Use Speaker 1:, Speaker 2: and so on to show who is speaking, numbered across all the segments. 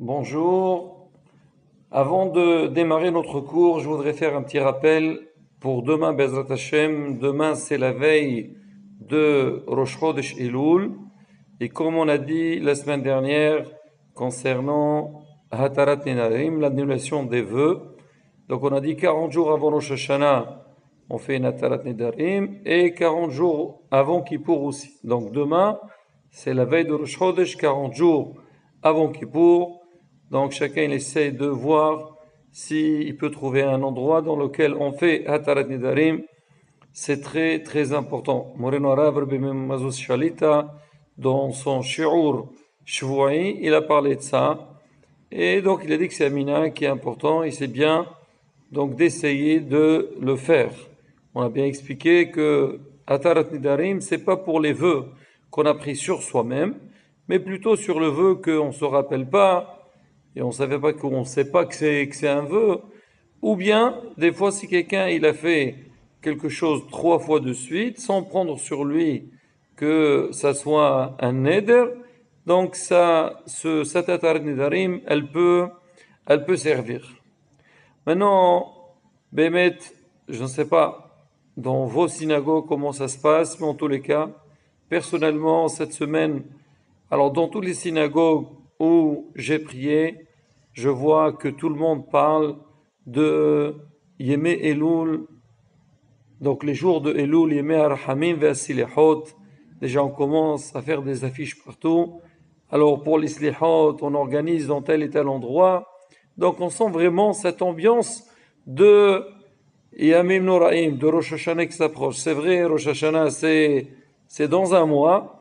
Speaker 1: Bonjour. Avant de démarrer notre cours, je voudrais faire un petit rappel pour demain, Bezrat Hashem. Demain, c'est la veille de Rosh Chodesh Elul. Et comme on a dit la semaine dernière concernant Hatarat Nedarim, l'annulation des vœux, donc on a dit 40 jours avant Rosh Hashanah, on fait une Hatarat Nedarim, et 40 jours avant Kippour aussi. Donc demain, c'est la veille de Rosh Chodesh, 40 jours avant Kippour. Donc chacun il essaie de voir s'il peut trouver un endroit dans lequel on fait Hatarat Nedarim. C'est très très important. Moreno Rav Rabbi Mazouz Shalita, dans son Shi'ur Shvu'i, il a parlé de ça. Et donc il a dit que c'est un mina qui est important et c'est bien donc d'essayer de le faire. On a bien expliqué que Hatarat Nedarim, c'est pas pour les vœux qu'on a pris sur soi-même, mais plutôt sur le vœu qu'on ne se rappelle pas et on savait pas qu'on sait pas que c'est un vœu, ou bien des fois si quelqu'un il a fait quelque chose 3 fois de suite sans prendre sur lui que ça soit un neder, donc cette Hatarat Nedarim elle peut servir. Maintenant, Bémet, je ne sais pas dans vos synagogues comment ça se passe, mais en tous les cas, personnellement, cette semaine, alors dans toutes les synagogues où j'ai prié, je vois que tout le monde parle de Yemé Elul, donc les jours de Elul, Yemé Arhamim Ve'asilihot. Déjà on commence à faire des affiches partout. Alors pour les Slihot, on organise dans tel et tel endroit. Donc on sent vraiment cette ambiance de Yamim Noraim, de Rosh Hashanah qui s'approche. C'est vrai, Rosh Hashanah c'est dans un mois,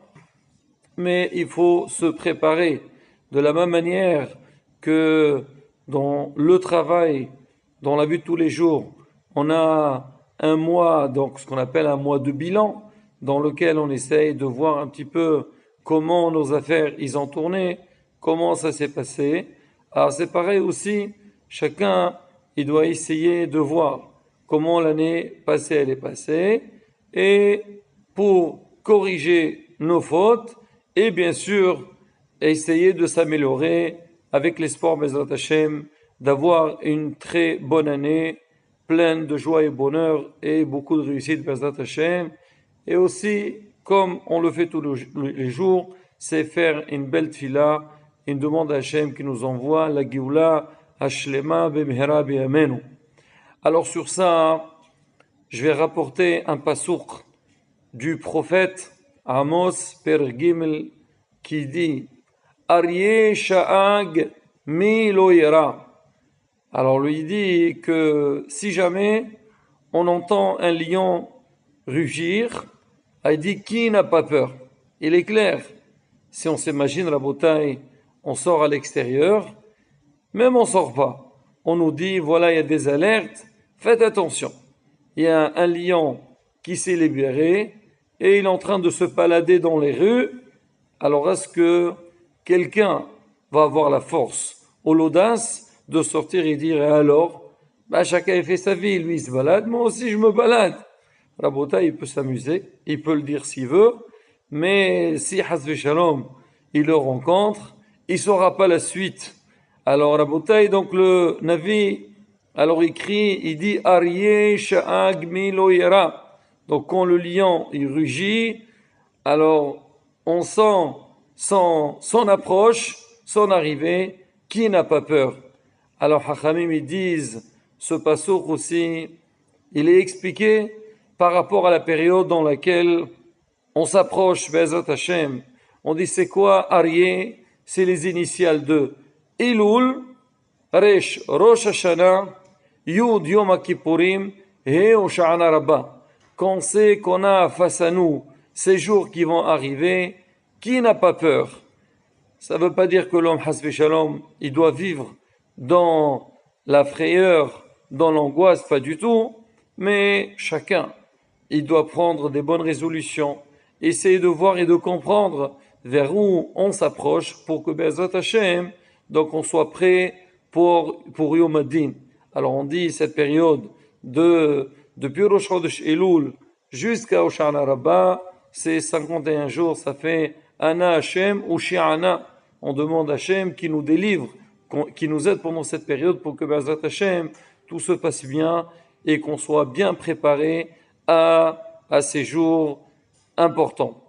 Speaker 1: mais il faut se préparer de la même manière que dans le travail, dans la vie de tous les jours, on a un mois, donc ce qu'on appelle un mois de bilan, dans lequel on essaye de voir un petit peu comment nos affaires ils ont tourné, comment ça s'est passé. Alors c'est pareil aussi, chacun il doit essayer de voir comment l'année passée elle est passée et pour corriger nos fautes et bien sûr essayer de s'améliorer avec l'espoir Bezrat Hashem d'avoir une très bonne année pleine de joie et bonheur et beaucoup de réussite Bezrat Hashem. Et aussi, comme on le fait tous les jours, c'est faire une belle tfila, une demande à Hashem qui nous envoie la Géoula Hashlema Bemhera B'Yamenu. Alors sur ça, je vais rapporter un pasouk du prophète Amos Per Gimel qui dit Aryeh Sha'ag Mi Lo Yera. Alors lui dit que si jamais on entend un lion rugir, il dit qui n'a pas peur. Il est clair, si on s'imagine la bataille, on sort à l'extérieur, même on sort pas. On nous dit voilà il y a des alertes, faites attention. Il y a un lion qui s'est libéré et il est en train de se balader dans les rues. Alors est-ce que quelqu'un va avoir la force ou l'audace de sortir et dire et alors, chacun fait sa vie, lui il se balade, moi aussi je me balade. Rabota, il peut s'amuser, il peut le dire s'il veut, mais si Hasve Shalom, il le rencontre, il saura pas la suite. Alors Rabota, donc le Navi, alors il crie, il dit Aryeh Sha'ag Mi Lo Yera. Donc quand le lion il rugit, alors on sent son approche, son arrivée, qui n'a pas peur. Alors Hachamim ils disent, ce passouk aussi, il est expliqué par rapport à la période dans laquelle on s'approche, Bezrat Hashem. On dit c'est quoi Aryeh? C'est les initiales de Elul, Resh, Rosh Hashanah, Yud, Yom Kippourim, He, Hoshana Rabbah. Quand on sait qu'on a face à nous ces jours qui vont arriver, qui n'a pas peur? Ça ne veut pas dire que l'homme, Hasbe Shalom, il doit vivre dans la frayeur, dans l'angoisse, pas du tout, mais chacun, il doit prendre des bonnes résolutions, essayer de voir et de comprendre vers où on s'approche pour que Bezrat Hashem, donc on soit prêt pour Yom Adin. Alors on dit cette période depuis Rosh Chodesh Elul jusqu'à Hoshana Rabbah, c'est 51 jours, ça fait Ana Hashem ou Shi'ana. On demande à Hashem qui nous délivre qui nous aide pendant cette période pour que Be'ezrat Hashem, tout se passe bien et qu'on soit bien préparé à ces jours importants.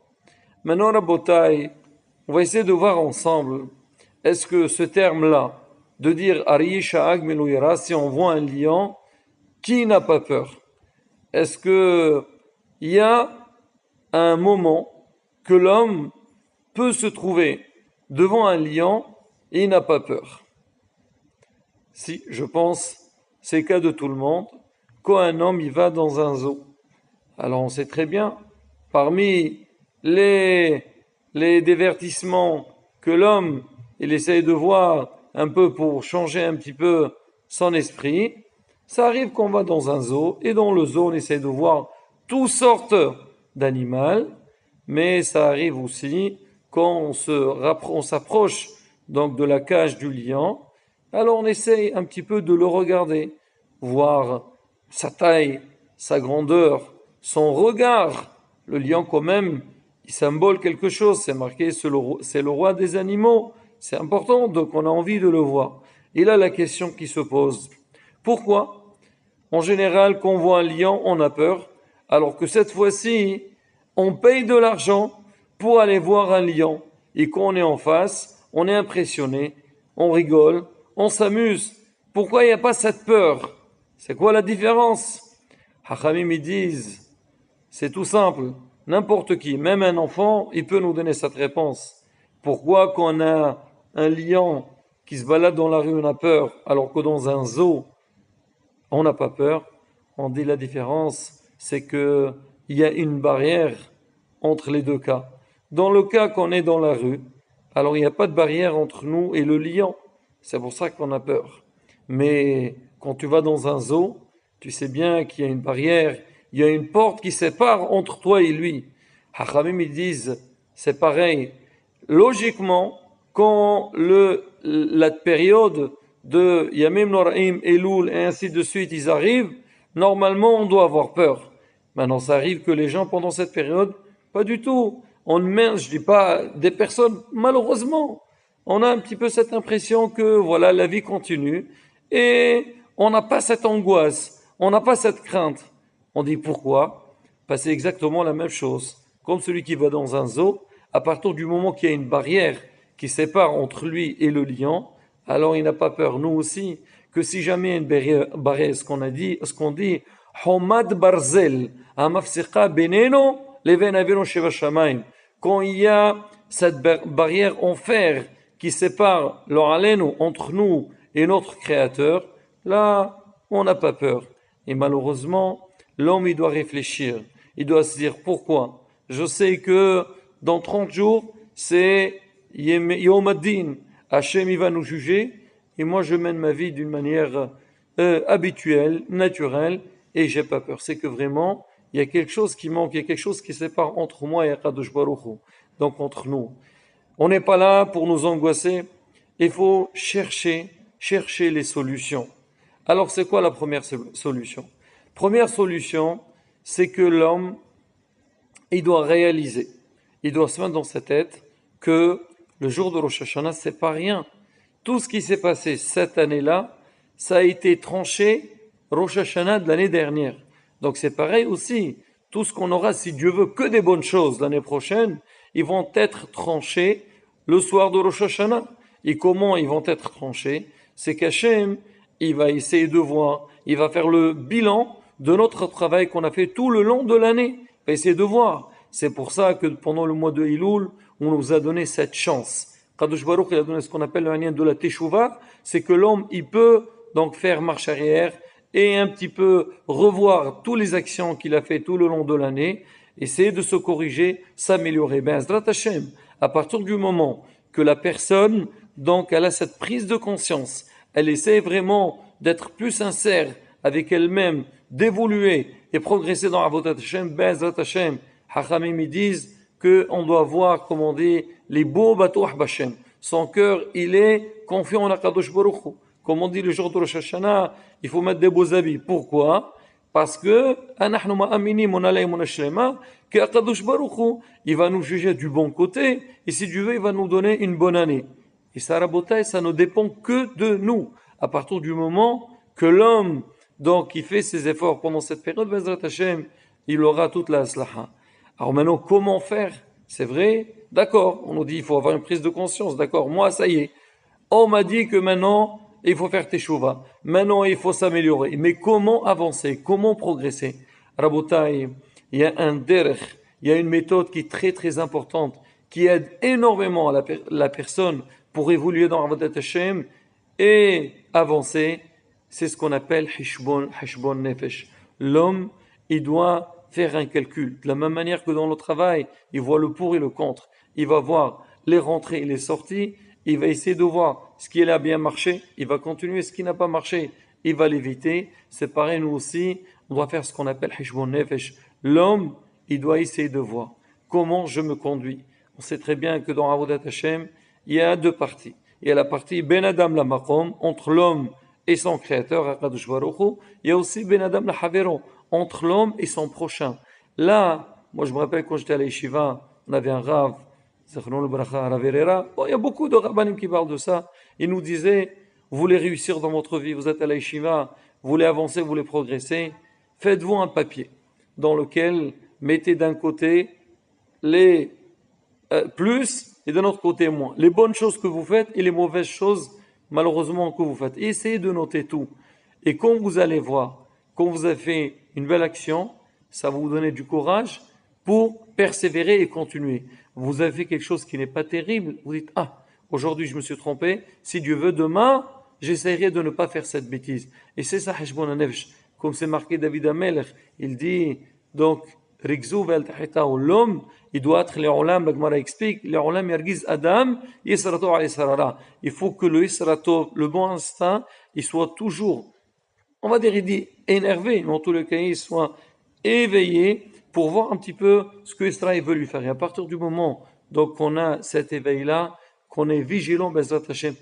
Speaker 1: Maintenant, Rabotai, on va essayer de voir ensemble, est-ce que ce terme-là, de dire Ari Sha'ag Melouyara, si on voit un lion, qui n'a pas peur? Est-ce que il y a un moment que l'homme peut se trouver devant un lion et il n'a pas peur? Si, je pense, c'est le cas de tout le monde. Quand un homme il va dans un zoo, alors on sait très bien, parmi les divertissements que l'homme il essaye de voir un peu pour changer un petit peu son esprit, ça arrive qu'on va dans un zoo et dans le zoo on essaye de voir toutes sortes d'animaux, mais ça arrive aussi quand on s'approche donc de la cage du lion, alors on essaye un petit peu de le regarder, voir sa taille, sa grandeur, son regard. Le lion quand même, il symbole quelque chose, c'est marqué, c'est le roi des animaux, c'est important, donc on a envie de le voir. Et là la question qui se pose, pourquoi en général quand on voit un lion on a peur, alors que cette fois-ci on paye de l'argent pour aller voir un lion, et quand on est en face, on est impressionné, on rigole, on s'amuse. Pourquoi il n'y a pas cette peur? C'est quoi la différence? Hachamim ils disent, c'est tout simple, n'importe qui, même un enfant, il peut nous donner cette réponse. Pourquoi quand on a un lion qui se balade dans la rue on a peur, alors que dans un zoo on n'a pas peur? On dit la différence, c'est que il y a une barrière entre les deux cas. Dans le cas qu'on est dans la rue, alors il n'y a pas de barrière entre nous et le lion. C'est pour ça qu'on a peur. Mais quand tu vas dans un zoo, tu sais bien qu'il y a une barrière, il y a une porte qui sépare entre toi et lui. Hachamim ils disent, c'est pareil. Logiquement, quand la période de Yamim Noraim, Elul et ainsi de suite, ils arrivent, normalement on doit avoir peur. Maintenant ça arrive que les gens pendant cette période, pas du tout. Je dis pas des personnes, malheureusement, on a un petit peu cette impression que voilà, la vie continue et on n'a pas cette angoisse, on n'a pas cette crainte. On dit pourquoi? Parce que c'est exactement la même chose. Comme celui qui va dans un zoo, à partir du moment qu'il y a une barrière qui sépare entre lui et le lion, alors il n'a pas peur. Nous aussi, que si jamais il y a une barrière, ce qu'on dit, Homad Barzel, Amafsika Beneno, Leven Avinu Sheva Shamayim. Quand il y a cette barrière en fer qui sépare entre nous et notre Créateur, là, on n'a pas peur. Et malheureusement, l'homme, il doit réfléchir. Il doit se dire, pourquoi? Je sais que dans 30 jours, c'est Yom Ad-Din. Hachem, il va nous juger. Et moi, je mène ma vie d'une manière habituelle, naturelle, et j'ai pas peur. C'est que vraiment, il y a quelque chose qui manque, il y a quelque chose qui sépare entre moi et Akadosh Baruch Hu. Donc entre nous. On n'est pas là pour nous angoisser. Il faut chercher les solutions. Alors c'est quoi la première solution? Première solution, c'est que l'homme, il doit réaliser, il doit se mettre dans sa tête que le jour de Rosh Hashanah, c'est pas rien. Tout ce qui s'est passé cette année-là, ça a été tranché Rosh Hashanah de l'année dernière. Donc c'est pareil aussi. Tout ce qu'on aura, si Dieu veut, que des bonnes choses l'année prochaine, ils vont être tranchés le soir de Rosh Hashanah. Et comment ils vont être tranchés? C'est qu'Hachem, il va essayer de voir, il va faire le bilan de notre travail qu'on a fait tout le long de l'année. Il va essayer de voir. C'est pour ça que pendant le mois de Elul, on nous a donné cette chance. Kadosh Baruch, il a donné ce qu'on appelle le Hanyan de la Teshuvah, c'est que l'homme, il peut donc faire marche arrière et un petit peu revoir toutes les actions qu'il a fait tout le long de l'année, essayer de se corriger, s'améliorer. Ben, Azrat Hashem, à partir du moment que la personne, donc, elle a cette prise de conscience, elle essaie vraiment d'être plus sincère avec elle-même, d'évoluer et progresser dans Avodat Hashem, Ben, Azrat Hashem, Hachamim, ils disent qu'on doit voir, comme on dit, les beaux bateaux Hashem. Son cœur, il est confiant en Akadosh Baruch Hu. Comme on dit le jour de Rosh Hashanah, il faut mettre des beaux habits. Pourquoi? Parce que que Akadosh Baruch Hu, il va nous juger du bon côté, et si Dieu veut, il va nous donner une bonne année. Et ça, Rabotai, ça ne dépend que de nous. À partir du moment que l'homme, donc, qui fait ses efforts pendant cette période, Bezrat Hashem, il aura toute la aslaha. Alors maintenant, comment faire? C'est vrai, d'accord, on nous dit il faut avoir une prise de conscience, d'accord, moi, ça y est, on m'a dit que maintenant, il faut faire teshuva, maintenant, il faut s'améliorer. Mais comment avancer? Comment progresser? Rabotai, il y a un derech, il y a une méthode qui est très très importante, qui aide énormément la personne pour évoluer dans Avodat Hashem et avancer. C'est ce qu'on appelle Hishbon Nefesh. L'homme, il doit faire un calcul. De la même manière que dans le travail, il voit le pour et le contre. Il va voir les rentrées et les sorties. Il va essayer de voir ce qui a bien marché. Il va continuer ce qui n'a pas marché. Il va l'éviter. C'est pareil, nous aussi, on doit faire ce qu'on appelle Hishbon Nefesh. L'homme, il doit essayer de voir comment je me conduis. On sait très bien que dans Avodat Hashem, il y a deux parties. Il y a la partie Ben Adam la Makom, entre l'homme et son créateur, Akadosh Baruch Hu. Il y a aussi Ben Adam la Havero, entre l'homme et son prochain. Là, moi je me rappelle quand j'étais à l'Yeshiva, on avait un Rav, Zachron Bracha, Rav Herrera. Bon, il y a beaucoup de rabbanim qui parlent de ça. Il nous disait, vous voulez réussir dans votre vie, vous êtes à l'Yeshiva, vous voulez avancer, vous voulez progresser, faites-vous un papier dans lequel mettez d'un côté les plus et d'un autre côté moins. Les bonnes choses que vous faites et les mauvaises choses, malheureusement, que vous faites. Essayez de noter tout. Et quand vous allez voir, quand vous avez fait une belle action, ça va vous donner du courage pour persévérer et continuer. Vous avez fait quelque chose qui n'est pas terrible, vous dites, ah, aujourd'hui je me suis trompé, si Dieu veut, demain, j'essaierai de ne pas faire cette bêtise. Et c'est ça, Heshbon Nefesh. Comme c'est marqué David Amelech, il dit, donc, l'homme, il doit être l'olam, la Gemara explique, l'olam yargiz Adam, yisrato al yisrara. Il faut que le yisrato, le bon instinct, il soit toujours, on va dire, il dit énervé, mais en tous les cas, il soit éveillé pour voir un petit peu ce que Israël veut lui faire. Et à partir du moment, donc, qu'on a cet éveil-là, qu'on est vigilant, Bezrat Hashem,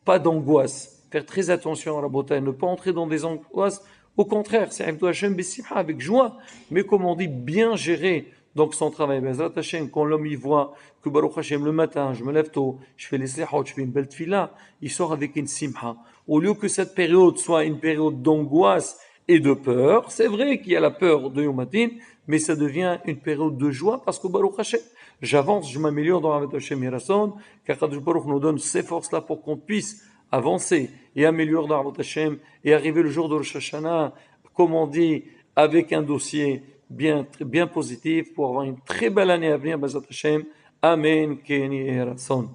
Speaker 1: pas d'angoisse, faire très attention à la beauté, ne pas entrer dans des angoisses. Au contraire, c'est Abdou Hashem Bessimha, avec joie, mais comme on dit, bien gérer donc son travail. Bezrat Hashem, quand l'homme y voit que Baruch Hashem, le matin, je me lève tôt, je fais les slihot, je fais une belle tfila, il sort avec une simha. Au lieu que cette période soit une période d'angoisse et de peur, c'est vrai qu'il y a la peur de Yom Hadin, mais ça devient une période de joie parce que Baruch Hashem, j'avance, je m'améliore dans Avodat Hashem Yirason, car Kadosh Baruch nous donne ces forces-là pour qu'on puisse avancer et améliorer dans Avodat Hashem et arriver le jour de Rosh Hashanah, comme on dit, avec un dossier bien, bien positif pour avoir une très belle année à venir, Bezrat Hashem. Amen. Keni Yirason.